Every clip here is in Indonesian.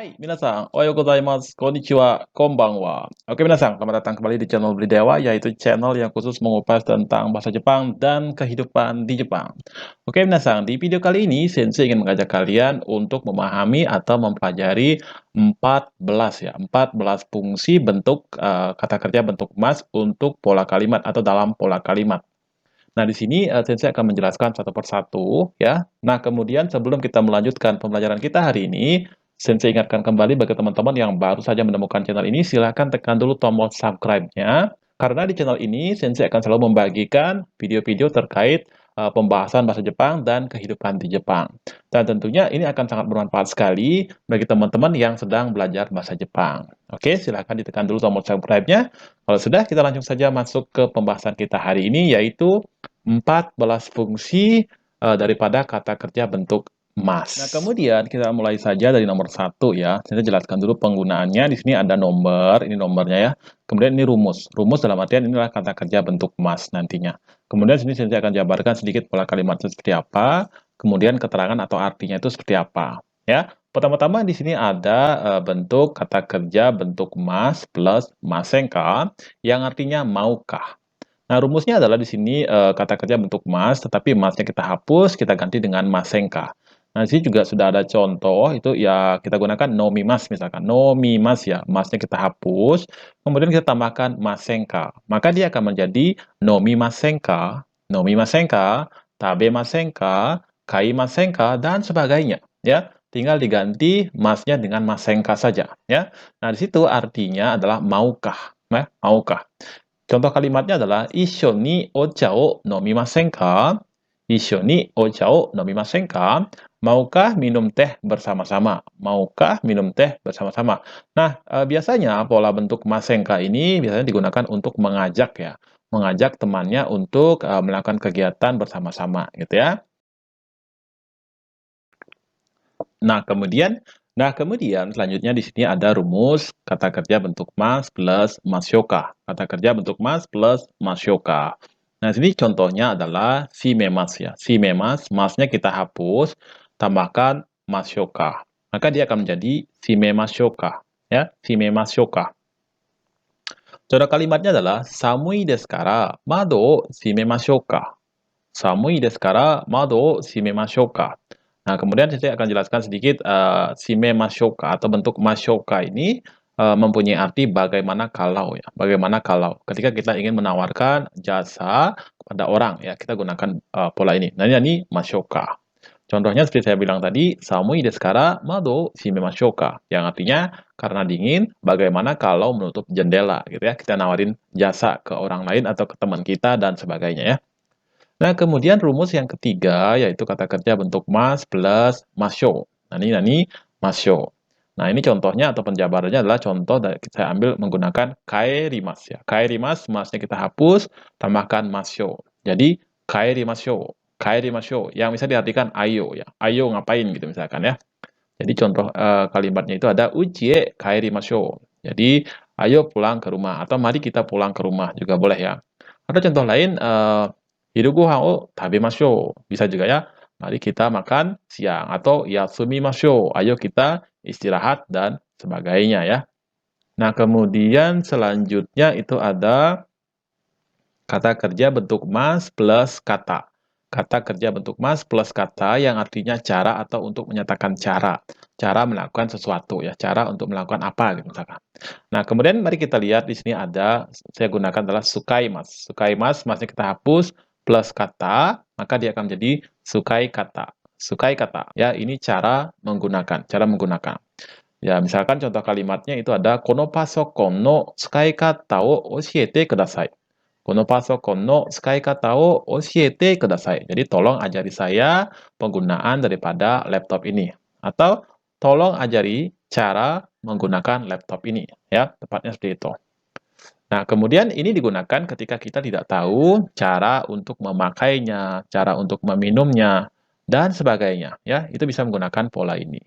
Hai, minasan, ohayo gozaimasu, konnichiwa, konbanwa. Oke, minasan, selamat datang kembali di channel Beli Dewa, yaitu channel yang khusus mengupas tentang bahasa Jepang dan kehidupan di Jepang. Oke, minasan, di video kali ini, Sensei ingin mengajak kalian untuk memahami atau mempelajari 14 fungsi bentuk kata kerja bentuk mas untuk pola kalimat atau dalam pola kalimat. Nah, di sini Sensei akan menjelaskan satu persatu ya. Nah, kemudian sebelum kita melanjutkan pembelajaran kita hari ini, Sensei ingatkan kembali bagi teman-teman yang baru saja menemukan channel ini, silahkan tekan dulu tombol subscribe-nya. Karena di channel ini, Sensei akan selalu membagikan video-video terkait pembahasan bahasa Jepang dan kehidupan di Jepang. Dan tentunya ini akan sangat bermanfaat sekali bagi teman-teman yang sedang belajar bahasa Jepang. Oke, silahkan ditekan dulu tombol subscribe-nya. Kalau sudah, kita langsung saja masuk ke pembahasan kita hari ini, yaitu 14 fungsi daripada kata kerja bentuk mas. Nah, kemudian kita mulai saja dari nomor 1 ya. Saya jelaskan dulu penggunaannya. Di sini ada nomor, ini nomornya ya. Kemudian ini rumus. Rumus dalam artian inilah kata kerja bentuk mas nantinya. Kemudian sini saya akan jabarkan sedikit pola kalimatnya seperti apa, kemudian keterangan atau artinya itu seperti apa. Ya, pertama-tama di sini ada bentuk kata kerja bentuk mas plus masenka yang artinya maukah. Nah, rumusnya adalah di sini kata kerja bentuk mas, tetapi masnya kita hapus, kita ganti dengan masenka. Nah, di sini juga sudah ada contoh, itu ya kita gunakan nomimas misalkan. Nomimas ya, masnya kita hapus, kemudian kita tambahkan masenka. Maka dia akan menjadi nomimasenka, tabemasenka, kaimasenka, dan sebagainya. Ya, tinggal diganti masnya dengan masenka saja. Ya, nah di situ artinya adalah maukah, ya, maukah. Contoh kalimatnya adalah Issho ni ocha o nomimasen ka? Issho ni ocha o nomimasen ka? Maukah minum teh bersama-sama? Maukah minum teh bersama-sama? Nah, biasanya pola bentuk masenka ini biasanya digunakan untuk mengajak ya, mengajak temannya untuk melakukan kegiatan bersama-sama gitu ya. Nah, kemudian selanjutnya di sini ada rumus kata kerja bentuk mas plus masyoka. Kata kerja bentuk mas plus masyoka. Nah, sini contohnya adalah si memas ya. Si memas, masnya kita hapus, tambahkan masyoka. Maka dia akan menjadi si memasyoka. Ya, si memasyoka. Contoh kalimatnya adalah samui desu kara mado o shimemashouka. Samui desu kara mado o shimemashouka. Nah, kemudian saya akan jelaskan sedikit shimemashouka atau bentuk masyoka ini mempunyai arti bagaimana kalau ya. Bagaimana kalau ketika kita ingin menawarkan jasa kepada orang ya, kita gunakan pola ini. Nah, ini masyoka. Contohnya seperti saya bilang tadi, samui desu kara mado shimemashouka, yang artinya karena dingin, bagaimana kalau menutup jendela gitu ya. Kita nawarin jasa ke orang lain atau ke teman kita dan sebagainya ya. Nah, kemudian rumus yang ketiga yaitu kata kerja bentuk mas plus masyo. Nah, ini masyo. Nah, ini contohnya atau penjabarannya adalah contoh dari saya ambil menggunakan kaerimas ya. Kaerimas, masnya kita hapus, tambahkan masyo. Jadi kaerimasyo, kaerimasyo yang bisa diartikan ayo ya. Ayo ngapain gitu misalkan ya. Jadi contoh kalimatnya itu ada ujie kaerimasyo. Jadi ayo pulang ke rumah atau mari kita pulang ke rumah juga boleh ya. Ada contoh lain hiru gohan o tabemashou. Bisa juga ya. Mari kita makan siang atau yasumimashou. Ayo kita istirahat dan sebagainya ya. Nah, kemudian selanjutnya itu ada kata kerja bentuk mas plus kata. Kata kerja bentuk mas plus kata yang artinya cara atau untuk menyatakan cara. Cara melakukan sesuatu ya, cara untuk melakukan apa gitu misalkan. Nah, kemudian mari kita lihat di sini ada saya gunakan adalah sukai mas. Sukai mas, masnya kita hapus plus kata, maka dia akan menjadi sukai kata. Sukai kata. Ya, ini cara menggunakan, cara menggunakan. Ya, misalkan contoh kalimatnya itu ada kono pasokon no sukai kata o oshiete kudasai. Kono pasokon no sukai kata o oshiete kudasai. Jadi tolong ajari saya penggunaan daripada laptop ini. Atau tolong ajari cara menggunakan laptop ini. Ya, tepatnya seperti itu. Nah, kemudian ini digunakan ketika kita tidak tahu cara untuk memakainya, cara untuk meminumnya, dan sebagainya. Ya, itu bisa menggunakan pola ini.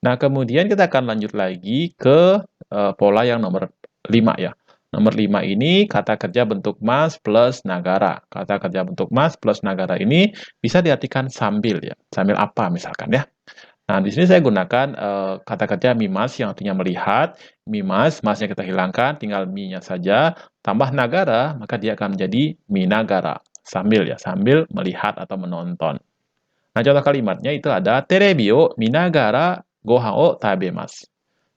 Nah, kemudian kita akan lanjut lagi ke pola yang nomor 5 ya. Nomor 5 ini kata kerja bentuk mas plus nagara. Kata kerja bentuk mas plus nagara ini bisa diartikan sambil ya. Sambil apa misalkan ya. Nah, di sini saya gunakan kata kerja mimas yang artinya melihat. Mimas, masnya kita hilangkan, tinggal mi-nya saja. Tambah nagara, maka dia akan menjadi minagara. Sambil ya, sambil melihat atau menonton. Nah, contoh kalimatnya itu ada terebi o minagara gohan o tabemasu.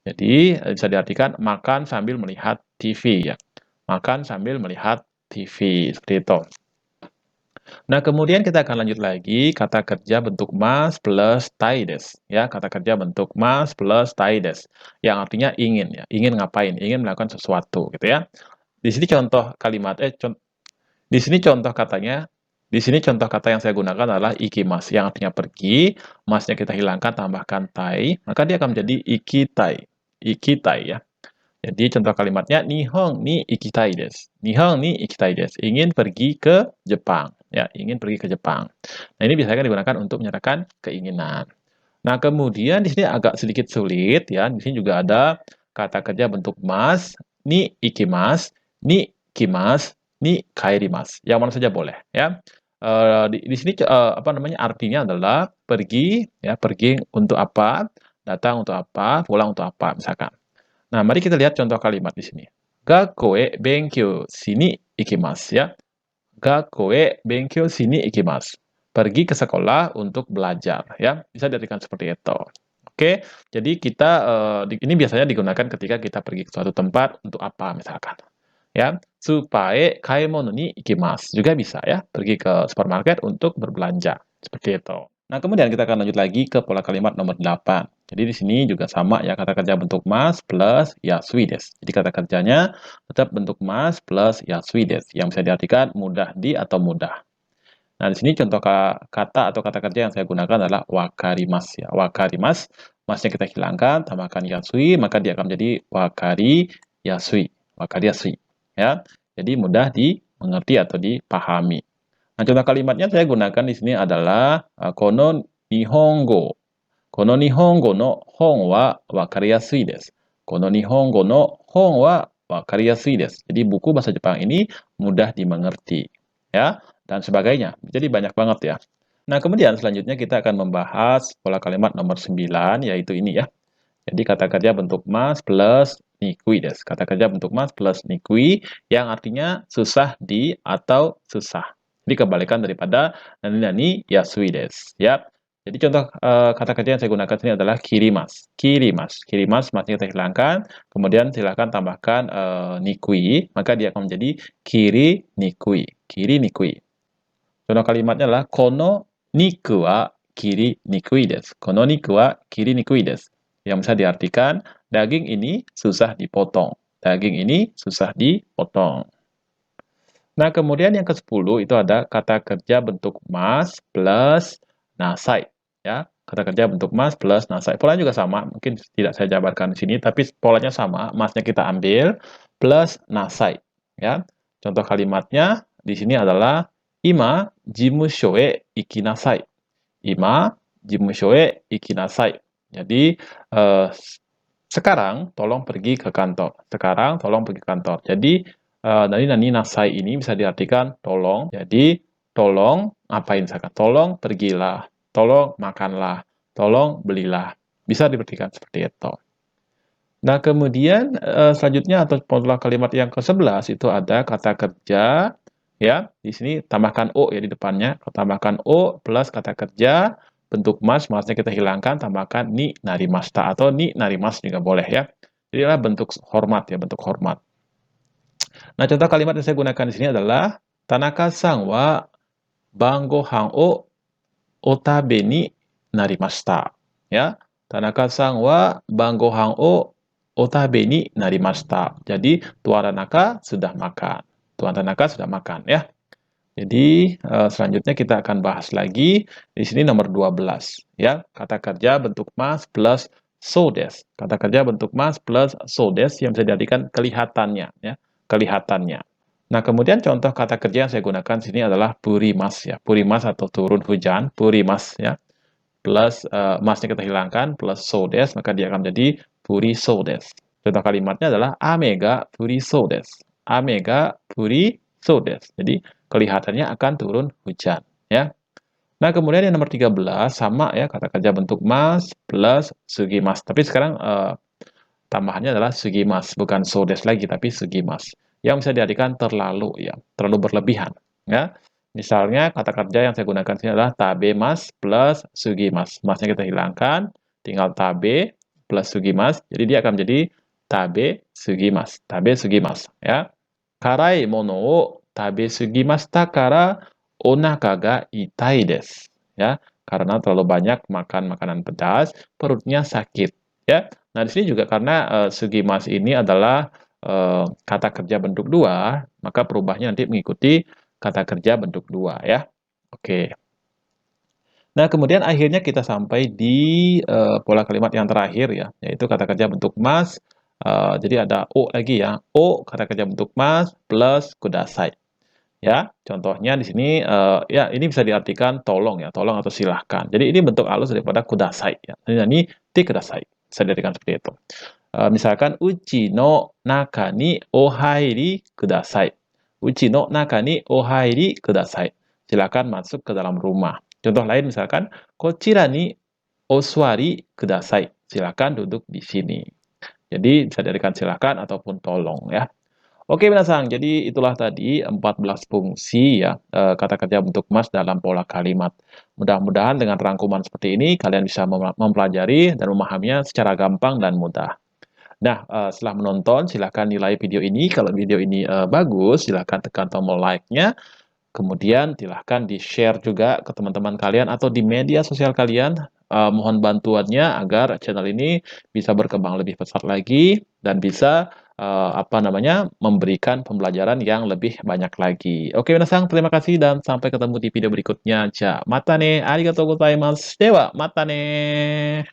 Jadi, bisa diartikan makan sambil melihat TV ya. Makan sambil melihat TV, seperti itu. Nah, kemudian kita akan lanjut lagi, kata kerja bentuk mas plus tai desu. Ya, kata kerja bentuk mas plus tai desu. Yang artinya ingin ya, ingin ngapain, ingin melakukan sesuatu gitu ya. Di sini contoh kalimat, di sini contoh katanya, di sini contoh kata yang saya gunakan adalah ikimas, yang artinya pergi, masnya kita hilangkan, tambahkan tai, maka dia akan menjadi ikitai. Ikitai ya. Jadi contoh kalimatnya Nihon ni ikitai desu. Nihon ni ikitai desu. Ingin pergi ke Jepang. Ya, ingin pergi ke Jepang. Nah, ini biasanya digunakan untuk menyatakan keinginan. Nah, kemudian di sini agak sedikit sulit ya. Di sini juga ada kata kerja bentuk mas, ni ikimas, ni kimas, ni kaerimas. Yang mana saja boleh ya. Di sini apa namanya artinya adalah pergi ya, pergi untuk apa, datang untuk apa, pulang untuk apa misalkan. Nah, mari kita lihat contoh kalimat di sini. Gakko e benkyou shini ikimasu ya. Gakko e benkyou shini ikimasu. Pergi ke sekolah untuk belajar ya. Bisa diartikan seperti itu. Oke, jadi kita ini biasanya digunakan ketika kita pergi ke suatu tempat untuk apa misalkan. Ya, supae kaemono ni ikimasu. Juga bisa ya, pergi ke supermarket untuk berbelanja. Seperti itu. Nah, kemudian kita akan lanjut lagi ke pola kalimat nomor 8. Jadi di sini juga sama ya, kata kerja bentuk mas plus yasui desu. Jadi kata kerjanya tetap bentuk mas plus yasui desu, yang bisa diartikan mudah di atau mudah. Nah, di sini contoh kata atau kata kerja yang saya gunakan adalah wakarimasu ya. Wakarimasu, masnya kita hilangkan, tambahkan yasui, maka dia akan menjadi wakari yasui. Wakari yasui ya. Jadi mudah dimengerti atau dipahami. Nah, contoh kalimatnya saya gunakan di sini adalah kono nihongo. Kono nihongo no hon wa wakari yasui desu. Kono nihongo no hon wa wakari yasui desu. Jadi buku bahasa Jepang ini mudah dimengerti. Ya, dan sebagainya. Jadi banyak banget ya. Nah, kemudian selanjutnya kita akan membahas pola kalimat nomor 9, yaitu ini ya. Jadi kata kerja bentuk mas plus nikui desu. Kata kerja bentuk mas plus nikui yang artinya susah di atau susah. Jadi kebalikan daripada nani yasui desu. Ya. Jadi contoh kata kerja yang saya gunakan sini adalah kirimas. Kirimas. Kirimas masnya kita hilangkan. Kemudian silahkan tambahkan nikui. Maka dia akan menjadi kiri nikui. Kiri nikui. Contoh kalimatnya adalah kono niku wa kiri nikui desu. Kono niku wa kiri nikui desu. Yang bisa diartikan daging ini susah dipotong. Daging ini susah dipotong. Nah, kemudian yang ke-10 itu ada kata kerja bentuk mas plus nasai. Ya, kata kerja bentuk mas plus nasai. Polanya juga sama, mungkin tidak saya jabarkan di sini, tapi polanya sama. Masnya kita ambil plus nasai. Ya, contoh kalimatnya di sini adalah ima jimusho e ikinasai. Ima jimusho e ikinasai. Jadi sekarang tolong pergi ke kantor. Sekarang tolong pergi ke kantor. Jadi nani nasai ini bisa diartikan tolong. Jadi tolong ngapain misalkan? Tolong pergilah, tolong makanlah, tolong belilah. Bisa diartikan seperti itu. Nah, kemudian selanjutnya atau pola kalimat yang ke-11 itu ada kata kerja ya. Di sini tambahkan o ya di depannya. Tambahkan o plus kata kerja bentuk mas, masnya kita hilangkan, tambahkan ni narimashita atau ni narimas juga boleh ya. Jadi adalah bentuk hormat ya, bentuk hormat. Nah, contoh kalimat yang saya gunakan di sini adalah Tanaka-san wa bangohan o otabe ni narimashita. Ya, Tanaka-san wa bangohan o otabe ni narimashita. Jadi, Tuan Tanaka sudah makan. Tuan Tanaka sudah makan ya. Jadi, selanjutnya kita akan bahas lagi di sini nomor 12 ya. Kata kerja bentuk mas plus so desu. Kata kerja bentuk mas plus so desu yang bisa diartikan kelihatannya ya, kelihatannya. Nah, kemudian contoh kata kerja yang saya gunakan di sini adalah purimas ya. Purimas atau turun hujan, purimas ya. Plus masnya kita hilangkan plus so desu, maka dia akan menjadi puri so desu. Contoh kalimatnya adalah ame ga puri so desu. Ame ga puri so desu. Jadi kelihatannya akan turun hujan ya. Nah, kemudian yang nomor 13 sama ya, kata kerja bentuk mas plus sugimas. Tapi sekarang tambahannya adalah sugimas, bukan so des lagi, tapi sugimas. Yang bisa diartikan terlalu ya, terlalu berlebihan. Ya, misalnya kata kerja yang saya gunakan sini adalah tabemas plus sugimas. Masnya kita hilangkan, tinggal tabe plus sugimas. Jadi dia akan menjadi tabe sugimas. Tabe sugimas. Ya, karai mono o tabe sugimashita kara onaka ga itai desu. Ya, karena terlalu banyak makan makanan pedas, perutnya sakit. Ya, nah di sini juga karena sugimas ini adalah kata kerja bentuk dua, maka perubahannya nanti mengikuti kata kerja bentuk dua ya. Oke. Nah, kemudian akhirnya kita sampai di pola kalimat yang terakhir ya, yaitu kata kerja bentuk mas. Jadi ada o lagi ya. O kata kerja bentuk mas plus kudasai. Ya, contohnya di sini ya ini bisa diartikan tolong ya, tolong atau silahkan. Jadi ini bentuk halus daripada kudasai ya. Ini ti kudasai. Bisa diartikan seperti itu. Misalkan uchi no naka ni ohairi kudasai. Uchi no naka ni ohairi kudasai. Silakan masuk ke dalam rumah. Contoh lain misalkan kochira ni osuari kudasai. Silakan duduk di sini. Jadi bisa diartikan silakan ataupun tolong ya. Oke, Minasang. Jadi itulah tadi 14 fungsi ya kata kerja bentuk mas dalam pola kalimat. Mudah-mudahan dengan rangkuman seperti ini kalian bisa mempelajari dan memahaminya secara gampang dan mudah. Nah, setelah menonton silahkan nilai video ini, kalau video ini, bagus silahkan tekan tombol like-nya, kemudian silahkan di-share juga ke teman-teman kalian atau di media sosial kalian, mohon bantuannya agar channel ini bisa berkembang lebih pesat lagi dan bisa, apa namanya, memberikan pembelajaran yang lebih banyak lagi. Oke minasang, terima kasih dan sampai ketemu di video berikutnya. Ja, mata ne, arigatou gozaimasu. Dewa, mata ne.